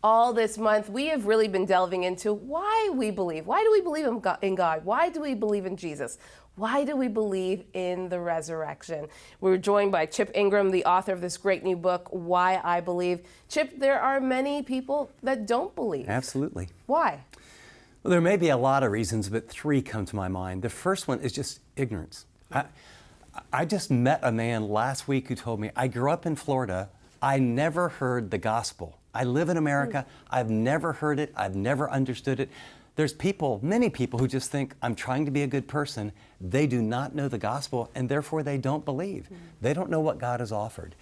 All this month, we have really been delving into why we believe. Why do we believe in God? Why do we believe in Jesus? Why do we believe in the resurrection? We're joined by Chip Ingram, the author of this great new book, Why I Believe. Chip, there are many people that don't believe. Absolutely. Why? Well, there may be a lot of reasons, but three come to my mind. The first one is just ignorance. I just met a man last week who told me, I grew up in Florida. I never heard the gospel. I live in America. I've never heard it. I've never understood it. There's people, many people, who just think, I'm trying to be a good person. They do not know the gospel, and therefore they don't believe. They don't know what God has offered.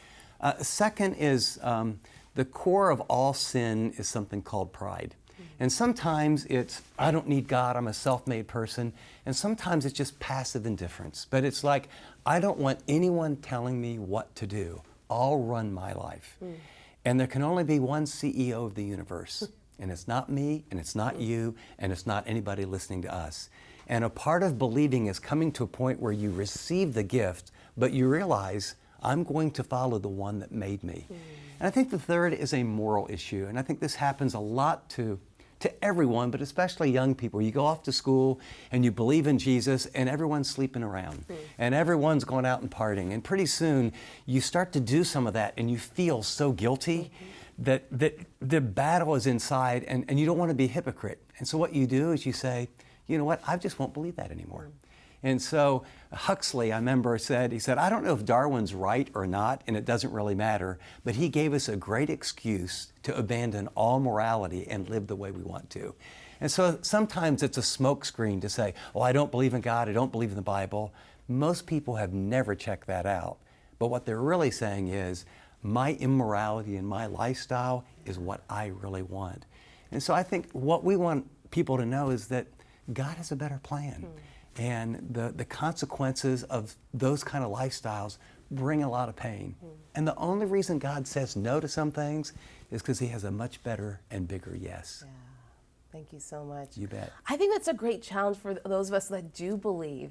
Second is the core of all sin is something called pride. And sometimes it's, I don't need God, I'm a self-made person. And sometimes it's just passive indifference. But it's like, I don't want anyone telling me what to do. I'll run my life. And there can only be one CEO of the universe. And it's not me, and it's not you, and it's not anybody listening to us. And a part of believing is coming to a point where you receive the gift, but you realize, I'm going to follow the one that made me. And I think the third is a moral issue. And I think this happens a lot to everyone, but especially young people. You go off to school and you believe in Jesus and everyone's sleeping around and everyone's going out and partying. And pretty soon you start to do some of that and you feel so guilty that the battle is inside and you don't want to be a hypocrite. And so what you do is you say, you know what, I just won't believe that anymore. And so Huxley, I remember, he said, I don't know if Darwin's right or not, and it doesn't really matter, but he gave us a great excuse to abandon all morality and live the way we want to. And so sometimes it's a smokescreen to say, oh, I don't believe in God, I don't believe in the Bible. Most people have never checked that out. But what they're really saying is, my immorality and my lifestyle is what I really want. And so I think what we want people to know is that God has a better plan. And the consequences of those kind of lifestyles bring a lot of pain. And the only reason God says no to some things is because He has a much better and bigger yes. Yeah. Thank you so much. You bet. I think that's a great challenge for those of us that do believe,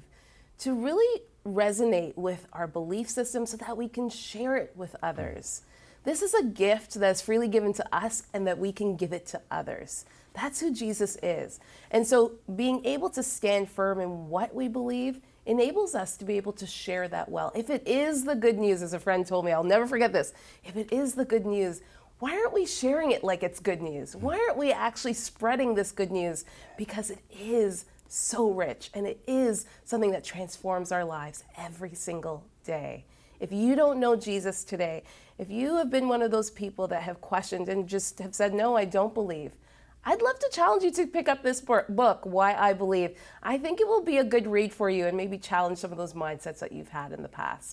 to really resonate with our belief system so that we can share it with others. This is a gift that's freely given to us and that we can give it to others. That's who Jesus is. And so being able to stand firm in what we believe enables us to be able to share that well. If it is the good news, as a friend told me, I'll never forget this, if it is the good news, why aren't we sharing it like it's good news? Why aren't we actually spreading this good news? Because it is so rich and it is something that transforms our lives every single day. If you don't know Jesus today, if you have been one of those people that have questioned and just have said, no, I don't believe, I'd love to challenge you to pick up this book, Why I Believe. I think it will be a good read for you and maybe challenge some of those mindsets that you've had in the past.